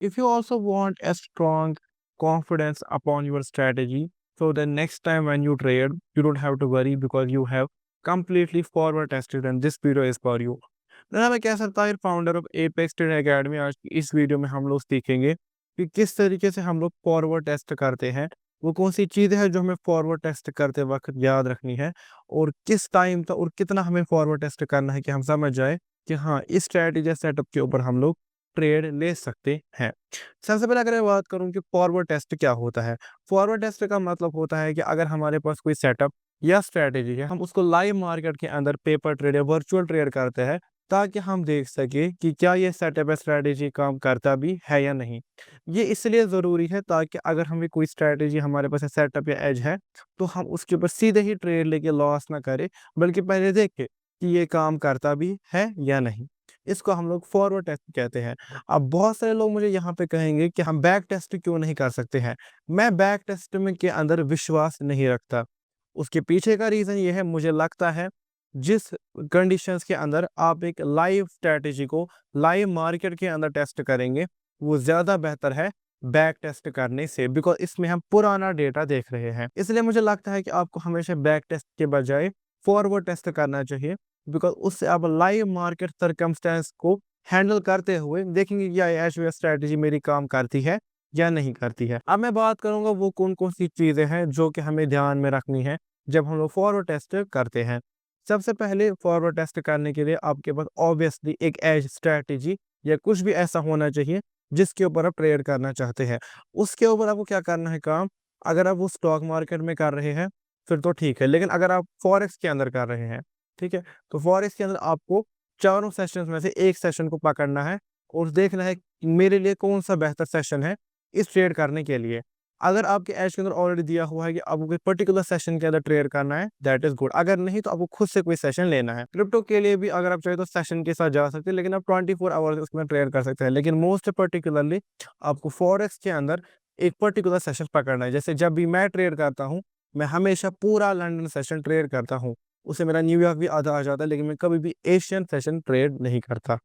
If you also want a strong confidence upon your strategy, so the next time when you trade, you don't have to worry because you have completely forward tested and this video is for you. जनाब मैं कह सकता हूँ founder of apex trading academy. आज की इस video में हम लोग सीखेंगे कि किस तरीके से हम लोग फॉरवर्ड टेस्ट करते हैं, वो कौन सी चीज़ें हैं जो हमें फॉरवर्ड टेस्ट करते वक्त याद रखनी है और किस टाइम तक और कितना हमें फॉरवर्ड टेस्ट करना है कि हम समझ जाए कि हाँ इस स्ट्रैटेजी सेटअप के ऊपर हम लोग ट्रेड ले सकते हैं। सबसे पहले अगर मैं बात करूँ कि फॉरवर्ड टेस्ट क्या होता है, फॉरवर्ड टेस्ट का मतलब होता है कि अगर हमारे पास कोई सेटअप या स्ट्रैटेजी है, हम उसको लाइव मार्केट के अंदर पेपर ट्रेड या वर्चुअल ट्रेड करते हैं ताकि हम देख सके कि क्या ये सेटअप या स्ट्रैटेजी काम करता भी है या नहीं। ये इसलिए ज़रूरी है ताकि अगर हमें कोई स्ट्रैटेजी हमारे पास सेटअप या एज है, तो हम उसके ऊपर सीधे ही ट्रेड लेके लॉस ना करें, बल्कि पहले देखें कि ये काम करता भी है या नहीं। इसको हम लोग फॉरवर्ड टेस्ट कहते हैं। अब बहुत सारे लोग मुझे यहाँ पे कहेंगे कि हम बैक टेस्ट क्यों नहीं कर सकते हैं? मैं बैक टेस्ट में के अंदर विश्वास नहीं रखता। उसके पीछे का रीज़न ये है, मुझे लगता है जिस कंडीशंस के अंदर आप एक लाइव स्ट्रैटेजी को लाइव मार्केट के अंदर टेस्ट करेंगे, वो ज़्यादा बेहतर है बैक टेस्ट करने से, बिकॉज़ इसमें हम पुराना डेटा देख रहे हैं। इसलिए मुझे लगता है कि आपको हमेशा बैक टेस्ट के बजाय फॉरवर्ड टेस्ट करना चाहिए, बिकॉज़ उससे आप लाइव मार्केट सर्कमस्टेंस को हैंडल करते हुए देखेंगे कि या स्ट्रैटेजी मेरी काम करती है या नहीं करती है। अब मैं बात करूँगा वो कौन-कौन सी चीज़ें हैं जो कि हमें ध्यान में रखनी है जब हम लोग फॉरवर्ड टेस्ट करते हैं। सबसे पहले फॉरवर्ड टेस्ट करने के लिए आपके पास ऑब्वियसली एक एज स्ट्रैटेजी या कुछ भी ऐसा होना चाहिए जिसके ऊपर आप ट्रेड करना चाहते हैं। उसके ऊपर आपको क्या करना है काम, अगर आप वो स्टॉक मार्केट में कर रहे हैं फिर तो ठीक है, लेकिन अगर आप फॉरेक्स के अंदर कर रहे हैं, ठीक है? तो फॉरेक्स के अंदर आपको चारों सेशंस में से एक सेशन को पकड़ना है और देखना है कि मेरे लिए कौन-सा बेहतर सेशन है इस ट्रेड करने के लिए। अगर आपके ऐज के अंदर ऑलरेडी दिया हुआ है कि आपको कोई पर्टिकुलर सेशन के अंदर ट्रेड करना है, दैट इज़ गुड। अगर नहीं तो आपको खुद से कोई सेशन लेना है। क्रिप्टो के लिए भी अगर आप चाहें तो सेशन के साथ जा सकते हैं, लेकिन आप 24 आवर्स उसमें ट्रेड कर सकते हैं। लेकिन मोस्ट पर्टिकुलरली आपको फॉरेक्स के अंदर एक पर्टिकुलर सेशन पकड़ना है। जैसे जब भी मैं ट्रेड करता हूँ, मैं हमेशा पूरा लंदन सेशन ट्रेड करता हूँ। उससे मेरा न्यूयॉर्क भी आधा आ जाता है, लेकिन मैं कभी भी एशियन सेशन ट्रेड नहीं करता।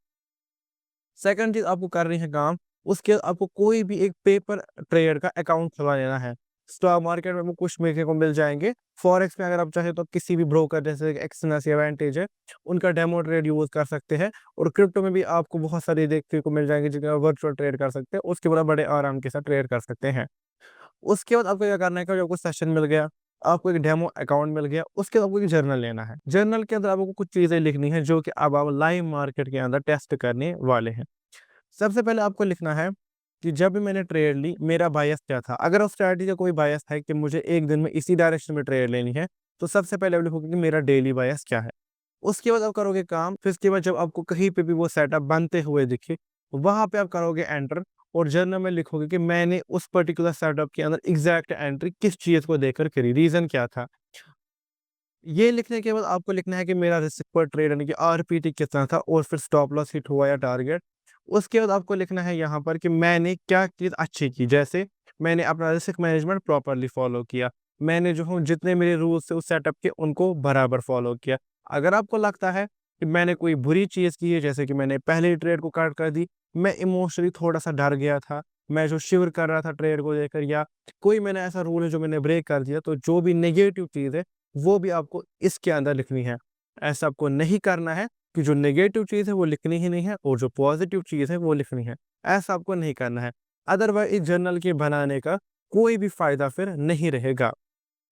सेकंड चीज़ आपको करनी है काम, उसके आपको कोई भी एक पेपर ट्रेड का अकाउंट खुलवा लेना है। स्टॉक मार्केट में वो कुछ देखने को मिल जाएँगे। फॉरेक्स में अगर आप चाहें तो किसी भी ब्रोकर जैसे एक्सनस या एडवांटेज है, उनका डेमो ट्रेड यूज़ कर सकते हैं और क्रिप्टो में भी आपको बहुत सारे देखने को मिल जाएँगे जिनका वर्चुअल ट्रेड कर सकते हैं। उसके बाद आप बड़े आराम के साथ ट्रेड कर सकते हैं। उसके बाद आपको क्या करना है कि जब आपको सेशन मिल गया, आपको एक डेमो अकाउंट मिल गया, उसके बाद आपको एक जर्नल लेना है। जर्नल के अंदर आपको कुछ चीज़ें लिखनी है जो कि अब आप लाइव मार्केट के अंदर टेस्ट करने वाले हैं। सबसे पहले आपको लिखना है कि जब भी मैंने ट्रेड ली, मेरा बायस क्या था? अगर उस स्ट्रैटेजी का कोई बायस है कि मुझे 1 दिन में इसी डायरेक्शन में ट्रेड लेनी है, तो सबसे पहले आप लिखोगे कि मेरा डेली बायस क्या है? उसके बाद आप करोगे काम, फिर उसके बाद जब आपको कहीं पे भी वो सेटअप बनते हुए दिखे, वहाँ पे आप करोगे एंटर और जर्नल में लिखोगे कि मैंने उस पर्टिकुलर सेटअप के अंदर एग्ज़ैक्ट एंट्री किस चीज़ को देखकर करी, रीज़न क्या था? ये लिखने के बाद आपको लिखना है कि मेरा रिस्क पर ट्रेड यानी कि आरपीटी कितना था और फिर स्टॉप लॉस हिट हुआ या टारगेट। उसके बाद आपको लिखना है यहाँ पर कि मैंने क्या चीज़ अच्छी की। जैसे मैंने अपना रिस्क मैनेजमेंट प्रॉपर्ली फ़ॉलो किया। मैंने जो हूँ जितने मेरे रूल्स थे उस सेटअप के उनको बराबर फ़ॉलो किया। अगर आपको लगता है कि मैंने कोई बुरी चीज़ की है जैसे कि मैंने पहले ही ट्रेड को कट कर दी, मैं इमोशनली थोड़ा-सा डर गया था, मैं जो शिवर कर रहा था ट्रेड को लेकर या कोई मैंने ऐसा रूल है जो मैंने ब्रेक कर दिया, तो जो भी नेगेटिव चीज़ है वो भी आपको इसके अंदर लिखनी है। ऐसा आपको नहीं करना है कि जो नेगेटिव चीज़ है वो लिखनी ही नहीं है और जो पॉज़िटिव चीज़ है वो लिखनी है। ऐसा आपको नहीं करना है। अदरवाइज़ इस जर्नल के बनाने का कोई भी फ़ायदा फिर नहीं रहेगा।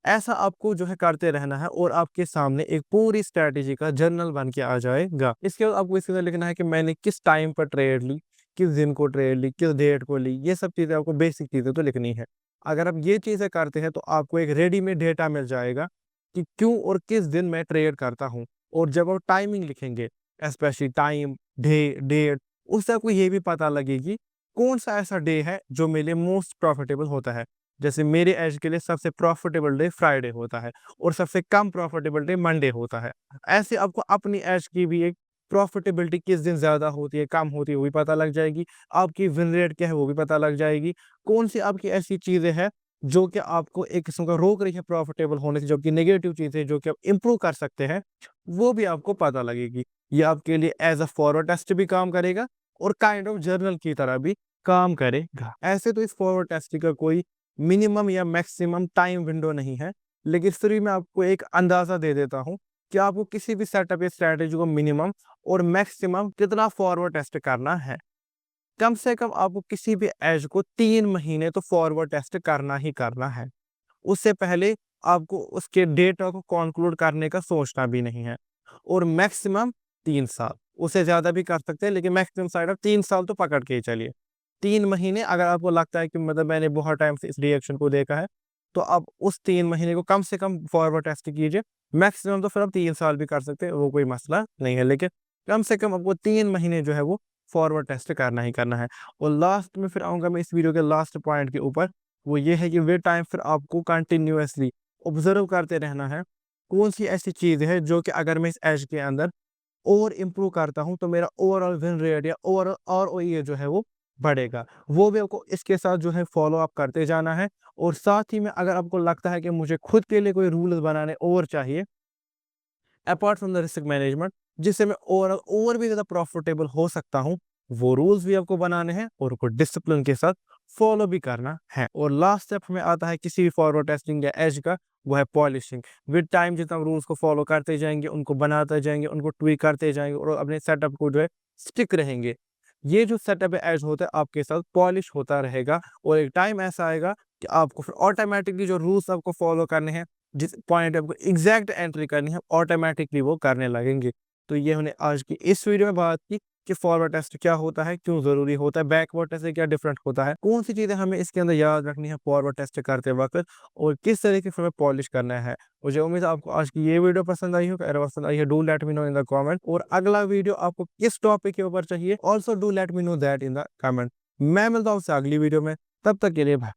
ऐसा आपको जो है करते रहना है और आपके सामने एक पूरी स्ट्रैटेजी का जर्नल बन के आ जाएगा। इसके बाद आपको इसके अंदर लिखना है कि मैंने किस टाइम पर ट्रेड ली, किस दिन को ट्रेड ली, किस डेट को ली, ये सब चीज़ें आपको बेसिक चीज़ें तो लिखनी है। अगर आप ये चीज़ें करते हैं तो आपको एक रेडीमेड डेटा मिल जाएगा कि क्यों और किस दिन मैं ट्रेड करता हूँ। और जब आप टाइमिंग लिखेंगे, स्पेशली टाइम, डेट, उससे आपको ये भी पता लगेगी कौन-सा ऐसा डे है जो मेरे लिए मोस्ट प्रॉफिटेबल होता है। जैसे मेरे एज के लिए सबसे प्रॉफिटेबल डे फ्राइडे होता है और सबसे कम प्रॉफिटेबल डे मंडे होता है। ऐसे आपको अपनी एज की भी एक प्रॉफिटेबिलिटी किस दिन ज़्यादा होती है, कम होती है, वो भी पता लग जाएगी। आपकी विन रेट क्या है, वो भी पता लग जाएगी। कौन-सी आपकी ऐसी चीज़ें हैं, जो कि आपको एक किस्म का रोक रही है प्रॉफिटेबल होने से, जबकि नेगेटिव चीज़ें जो कि आप इम्प्रूव कर सकते हैं, वो भी आपको पता लगेगी। ये आपके लिए एज़ अ फॉरवर्ड टेस्ट भी काम करेगा और काइंड ऑफ जर्नल की तरह भी काम करेगा। ऐसे तो इस फॉरवर्ड टेस्टिंग का कोई मिनिमम या मैक्सिमम टाइम विंडो नहीं है, लेकिन फिर भी मैं आपको एक अंदाज़ा दे देता हूँ कि आपको किसी भी सेटअप या स्ट्रैटेजी को मिनिमम और मैक्सिमम कितना फॉरवर्ड टेस्ट करना है। कम से कम आपको किसी भी एज को 3 महीने तो फॉरवर्ड टेस्ट करना ही करना है। उससे पहले आपको उसके डेटा को कॉन्क्लूड करने का सोचना भी नहीं है। और मैक्सिमम 3 साल, उससे ज़्यादा भी कर सकते हैं, लेकिन मैक्सिमम साइड ऑफ 3 साल तो पकड़ के ही चलिए। 3 महीने अगर आपको लगता है कि मतलब मैंने बहुत टाइम से इस रिएक्शन को देखा है, तो आप उस 3 महीने को कम से कम फॉरवर्ड टेस्ट कीजिए। मैक्सिमम तो फिर आप 3 साल भी कर सकते हैं, वो कोई मसला नहीं है, लेकिन कम से कम आपको 3 महीने जो है वो फॉरवर्ड टेस्ट करना ही करना है। और लास्ट में फिर आऊँगा मैं इस वीडियो के लास्ट पॉइंट के ऊपर, वो ये है कि वे टाइम फिर आपको कंटिन्यूअसली ऑब्जर्व करते रहना है। कौन-सी ऐसी चीज़ है जो कि अगर मैं इस एज के अंदर और इम्प्रूव करता हूँ, तो मेरा ओवरऑल विन रेट या ओवरऑल आरओई जो है वो बढ़ेगा। वो भी आपको इसके साथ जो है फ़ॉलो अप करते जाना है। और साथ ही में अगर आपको लगता है कि मुझे खुद के लिए कोई रूल्स बनाने और चाहिए, apart from the risk management, जिससे मैं ओवरऑल और भी ज़्यादा प्रॉफिटेबल हो सकता हूँ, वो रूल्स भी आपको बनाने हैं और उनको डिसिप्लिन के साथ फॉलो भी करना है। और लास्ट स्टेप हमें आता है किसी भी फॉरवर्ड टेस्टिंग या एज का, वो है पॉलिशिंग। विद टाइम जितना रूल्स को फॉलो करते जाएँगे, उनको बनाते जाएँगे, उनको ट्वीक करते जाएँगे और अपने सेटअप को जो है स्टिक रहेंगे। ये जो सेटअप है एज होता है आपके साथ पॉलिश होता रहेगा और एक टाइम ऐसा आएगा कि आपको फिर ऑटोमैटिकली जो रूल्स आपको फॉलो करने हैं, जिस पॉइंट आपको एग्ज़ैक्ट एंट्री करनी है, ऑटोमैटिकली वो करने लगेंगे। तो ये हमने आज की इस वीडियो में बात की कि फॉरवर्ड टेस्ट क्या होता है, क्यों ज़रूरी होता है, बैकवर्ड टेस्ट से क्या डिफरेंट होता है, कौन-सी चीज़ें हमें इसके अंदर याद रखनी है फॉरवर्ड टेस्ट करते वक़्त और किस तरीके से हमें पॉलिश करना है। मुझे उम्मीद है आपको आज की ये वीडियो पसंद आई होगी। अगर पसंद आई है, do let me know in the comment. और अगला वीडियो आपको किस टॉपिक के ऊपर चाहिए, also do let me know that in the comment. मैं मिलता हूँ आपसे अगली वीडियो में, तब तक के लिए बाय।